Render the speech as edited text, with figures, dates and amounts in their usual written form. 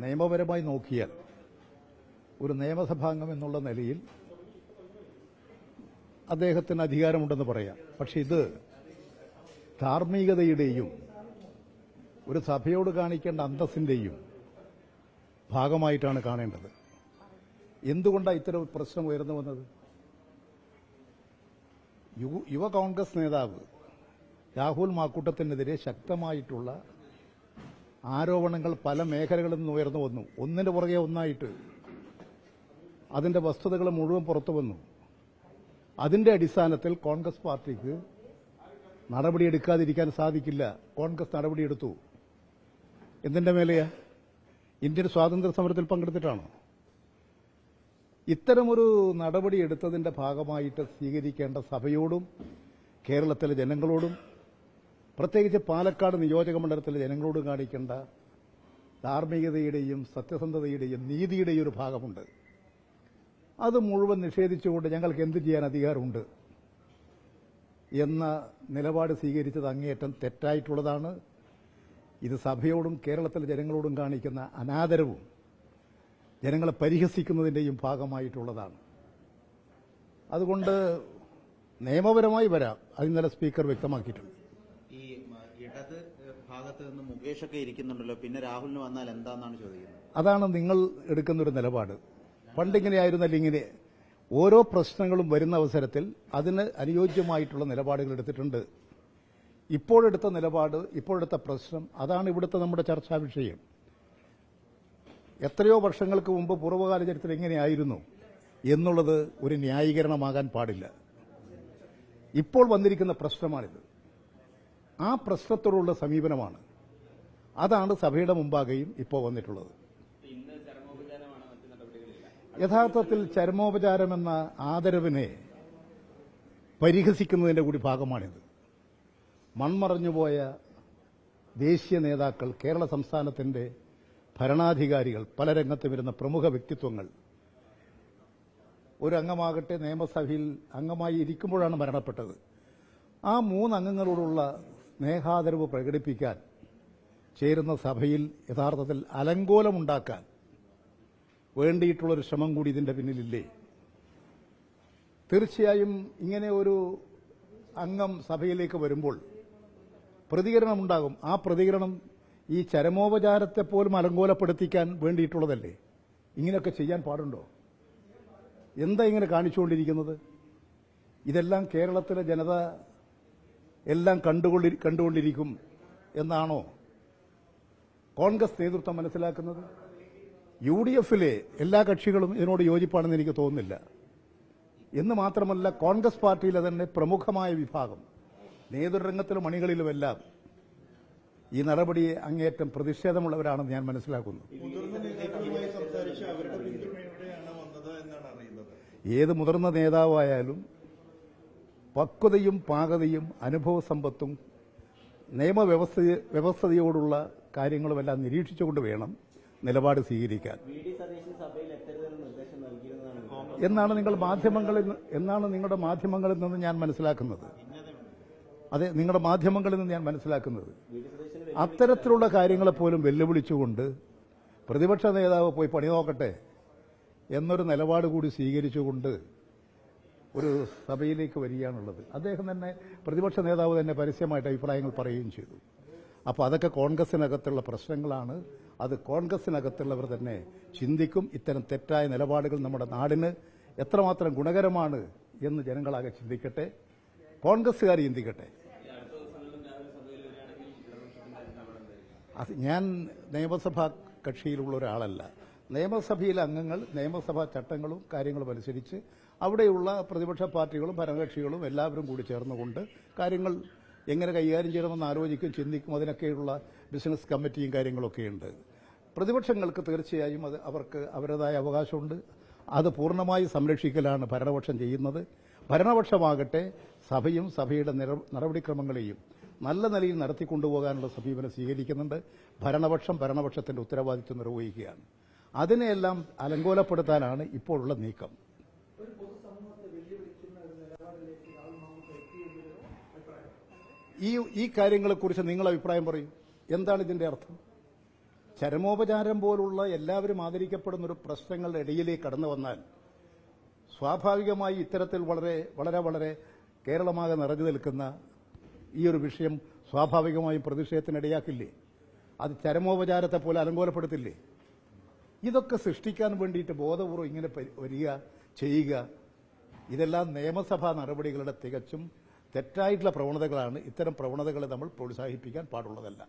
നിയമപരമായി നോക്കിയാൽ ഒരു നിയമസഭാംഗം എന്നുള്ള നിലയിൽ അദ്ദേഹത്തിന് അധികാരമുണ്ടെന്ന് പറയാം. പക്ഷെ ഇത് ധാർമ്മികതയുടെയും ഒരു സഭയോട് കാണിക്കേണ്ട അന്തസ്സിന്റെയും ഭാഗമായിട്ടാണ് കാണേണ്ടത്. എന്തുകൊണ്ടാണ് ഇത്തരം പ്രശ്നം ഉയർന്നു വന്നത്? യുവ കോൺഗ്രസ് നേതാവ് രാഹുൽ മാക്കൂട്ടത്തിനെതിരെ ശക്തമായിട്ടുള്ള ആരോപണങ്ങൾ പല മേഖലകളിൽ നിന്ന് ഉയർന്നു വന്നു. ഒന്നിന്റെ പുറകെ ഒന്നായിട്ട് അതിന്റെ വസ്തുതകൾ മുഴുവൻ പുറത്തു വന്നു. അതിന്റെ അടിസ്ഥാനത്തിൽ കോൺഗ്രസ് പാർട്ടിക്ക് നടപടിയെടുക്കാതിരിക്കാൻ സാധിക്കില്ല. കോൺഗ്രസ് നടപടിയെടുത്തു. എന്തിന്റെ മേലെയാ? ഇന്ത്യൻ സ്വാതന്ത്ര്യ സമരത്തിൽ പങ്കെടുത്തിട്ടാണോ? ഇത്തരമൊരു നടപടിയെടുത്തതിന്റെ ഭാഗമായിട്ട് സ്വീകരിക്കേണ്ട സഭയോടും കേരളത്തിലെ ജനങ്ങളോടും പ്രത്യേകിച്ച് പാലക്കാട് നിയോജക മണ്ഡലത്തിലെ ജനങ്ങളോടും കാണിക്കേണ്ട ധാർമ്മികതയുടെയും സത്യസന്ധതയുടെയും നീതിയുടെയും ഒരു ഭാഗമുണ്ട്. അത് മുഴുവൻ നിഷേധിച്ചുകൊണ്ട് ഞങ്ങൾക്ക് എന്ത് ചെയ്യാൻ അധികാരമുണ്ട് എന്ന നിലപാട് സ്വീകരിച്ചത് അങ്ങേയറ്റം തെറ്റായിട്ടുള്ളതാണ്. ഇത് സഭയോടും കേരളത്തിലെ ജനങ്ങളോടും കാണിക്കുന്ന അനാദരവും ജനങ്ങളെ പരിഹസിക്കുന്നതിന്റെയും ഭാഗമായിട്ടുള്ളതാണ്. അതുകൊണ്ട് നിയമപരമായി വരാം. അത് ഇന്നലെ സ്പീക്കർ വ്യക്തമാക്കിയിട്ടുണ്ട്. ഈ ഇടത് ഭാഗത്ത് നിന്ന് മുകേഷൊക്കെ ഇരിക്കുന്നുണ്ടല്ലോ, പിന്നെ രാഹുലിന് വന്നാൽ എന്താണെന്നാണ് ചോദിക്കുന്നത്. അതാണ് നിങ്ങൾ എടുക്കുന്നൊരു നിലപാട്. പണ്ടിങ്ങനെയായിരുന്നല്ല, ഇങ്ങനെ ഓരോ പ്രശ്നങ്ങളും വരുന്ന അവസരത്തിൽ അതിന് അനുയോജ്യമായിട്ടുള്ള നിലപാടുകൾ എടുത്തിട്ടുണ്ട്. ഇപ്പോഴെടുത്ത നിലപാട്, ഇപ്പോഴെടുത്ത പ്രശ്നം, അതാണ് ഇവിടുത്തെ നമ്മുടെ ചർച്ചാ വിഷയം. എത്രയോ വർഷങ്ങൾക്ക് മുമ്പ് പൂർവ്വകാല ചരിത്രം എങ്ങനെയായിരുന്നു എന്നുള്ളത് ഒരു ന്യായീകരണമാകാൻ പാടില്ല. ഇപ്പോൾ വന്നിരിക്കുന്ന പ്രശ്നമാണിത്. ആ പ്രശ്നത്തോടുള്ള സമീപനമാണ്. അതാണ് സഭയുടെ മുമ്പാകെയും ഇപ്പോൾ വന്നിട്ടുള്ളത്. യഥാർത്ഥത്തിൽ ചരമോപചാരമെന്ന ആദരവിനെ പരിഹസിക്കുന്നതിന്റെ കൂടി ഭാഗമാണിത്. മൺമറഞ്ഞുപോയ ദേശീയ നേതാക്കൾ, കേരള സംസ്ഥാനത്തിന്റെ ഭരണാധികാരികൾ, പല രംഗത്ത് വരുന്ന പ്രമുഖ വ്യക്തിത്വങ്ങൾ, ഒരു അംഗമാകട്ടെ നിയമസഭയിൽ അംഗമായി ഇരിക്കുമ്പോഴാണ് മരണപ്പെട്ടത്. ആ 3 അംഗങ്ങളോടുള്ള സ്നേഹാദരവ് പ്രകടിപ്പിക്കാൻ ചേരുന്ന സഭയിൽ യഥാർത്ഥത്തിൽ അലങ്കോലമുണ്ടാക്കാൻ വേണ്ടിയിട്ടുള്ളൊരു ശ്രമം കൂടി ഇതിന്റെ പിന്നിലില്ലേ? തീർച്ചയായും ഇങ്ങനെ ഒരു അംഗം സഭയിലേക്ക് വരുമ്പോൾ പ്രതികരണമുണ്ടാകും. ആ പ്രതികരണം ഈ ചരമോപചാരത്തെ പോലും അലങ്കോലപ്പെടുത്തിക്കാൻ വേണ്ടിയിട്ടുള്ളതല്ലേ? ഇങ്ങനെയൊക്കെ ചെയ്യാൻ പാടുണ്ടോ? എന്താ ഇങ്ങനെ കാണിച്ചുകൊണ്ടിരിക്കുന്നത്? ഇതെല്ലാം കേരളത്തിലെ ജനത എല്ലാം കണ്ടുകൊണ്ടിരിക്കും എന്നാണോ കോൺഗ്രസ് നേതൃത്വം മനസ്സിലാക്കുന്നത്? UDFിലെ എല്ലാ കക്ഷികളും ഇതിനോട് യോജിപ്പാണെന്ന് എനിക്ക് തോന്നുന്നില്ല. എന്ന് മാത്രമല്ല, കോൺഗ്രസ് പാർട്ടിയിലെ തന്നെ പ്രമുഖമായ വിഭാഗം നേതൃരംഗത്തിലും അണികളിലുമെല്ലാം ഈ നടപടിയെ അങ്ങേയറ്റം പ്രതിഷേധമുള്ളവരാണെന്ന് ഞാൻ മനസ്സിലാക്കുന്നു. ഏത് മുതിർന്ന നേതാവായാലും പക്വതയും പാകതയും അനുഭവസമ്പത്തും നിയമവ്യവസ്ഥയോടുള്ള കാര്യങ്ങളുമെല്ലാം നിരീക്ഷിച്ചുകൊണ്ട് വേണം നിലപാട് സ്വീകരിക്കാൻ എന്നാണ് നിങ്ങളുടെ മാധ്യമങ്ങളിൽ നിന്ന് ഞാൻ മനസ്സിലാക്കുന്നത്. അതെ, നിങ്ങളുടെ മാധ്യമങ്ങളിൽ നിന്ന് ഞാൻ മനസ്സിലാക്കുന്നത്. അത്തരത്തിലുള്ള കാര്യങ്ങളെപ്പോലും വെല്ലുവിളിച്ചുകൊണ്ട് പ്രതിപക്ഷ നേതാവ് പോയി പണി നോക്കട്ടെ എന്നൊരു നിലപാട് കൂടി സ്വീകരിച്ചുകൊണ്ട് ഒരു സഭയിലേക്ക് വരികയാണുള്ളത്. അദ്ദേഹം തന്നെ, പ്രതിപക്ഷ നേതാവ് തന്നെ പരസ്യമായിട്ട് അഭിപ്രായങ്ങൾ പറയുകയും ചെയ്തു. അപ്പോൾ അതൊക്കെ കോൺഗ്രസിനകത്തുള്ള പ്രശ്നങ്ങളാണ്. അത് കോൺഗ്രസിനകത്തുള്ളവർ തന്നെ ചിന്തിക്കും. ഇത്തരം തെറ്റായ നിലപാടുകൾ നമ്മുടെ നാടിന് എത്രമാത്രം ഗുണകരമാണ് എന്ന് ജനങ്ങളാകെ ചിന്തിക്കട്ടെ, കോൺഗ്രസുകാർ ചിന്തിക്കട്ടെ. ഞാൻ നിയമസഭാ കക്ഷിയിലുള്ള ഒരാളല്ല. നിയമസഭയിലെ അംഗങ്ങൾ നിയമസഭാ ചട്ടങ്ങളും കാര്യങ്ങളും അനുസരിച്ച് അവിടെയുള്ള പ്രതിപക്ഷ പാർട്ടികളും ഭരണകക്ഷികളും എല്ലാവരും കൂടി ചേർന്നുകൊണ്ട് കാര്യങ്ങൾ എങ്ങനെ കൈകാര്യം ചെയ്യണമെന്ന് ആലോചിക്കും, ചിന്തിക്കും. അതിനൊക്കെയുള്ള ബിസിനസ് കമ്മിറ്റിയും കാര്യങ്ങളൊക്കെയുണ്ട്. പ്രതിപക്ഷങ്ങൾക്ക് തീർച്ചയായും അവർക്ക് അവരുടേതായ അവകാശമുണ്ട്. അത് പൂർണ്ണമായി സംരക്ഷിക്കലാണ് ഭരണപക്ഷം ചെയ്യുന്നത്. ഭരണപക്ഷമാകട്ടെ സഭയും സഭയുടെ നടപടിക്രമങ്ങളെയും നല്ല നിലയിൽ നടത്തിക്കൊണ്ടുപോകാനുള്ള സമീപനം സ്വീകരിക്കുന്നുണ്ട്. ഭരണപക്ഷം ഭരണപക്ഷത്തിന്റെ ഉത്തരവാദിത്വം നിർവഹിക്കുകയാണ്. അതിനെയെല്ലാം അലങ്കോലപ്പെടുത്താനാണ് ഇപ്പോഴുള്ള നീക്കം. ഈ കാര്യങ്ങളെക്കുറിച്ച് നിങ്ങൾ അഭിപ്രായം പറയും. എന്താണ് ഇതിന്റെ അർത്ഥം? ചരമോപചാരം പോലുള്ള എല്ലാവരും ആദരിക്കപ്പെടുന്ന ഒരു പ്രശ്നങ്ങളുടെ ഇടയിലേക്ക് കടന്നു വന്നാൽ സ്വാഭാവികമായി ഇത്തരത്തിൽ വളരെ വളരെ വളരെ കേരളമാകെ നിറഞ്ഞു നിൽക്കുന്ന ഈ ഒരു വിഷയം സ്വാഭാവികമായും പ്രതിഷേധത്തിനിടയാക്കില്ലേ? അത് ചരമോപചാരത്തെ പോലെ അലങ്കോലപ്പെടുത്തില്ലേ? ഇതൊക്കെ സൃഷ്ടിക്കാൻ വേണ്ടിയിട്ട് ബോധപൂർവ്വം ഇങ്ങനെ വരിക ചെയ്യുക, ഇതെല്ലാം നിയമസഭാ നടപടികളുടെ തികച്ചും തെറ്റായിട്ടുള്ള പ്രവണതകളാണ്. ഇത്തരം പ്രവണതകളെ നമ്മൾ പ്രോത്സാഹിപ്പിക്കാൻ പാടുള്ളതല്ല.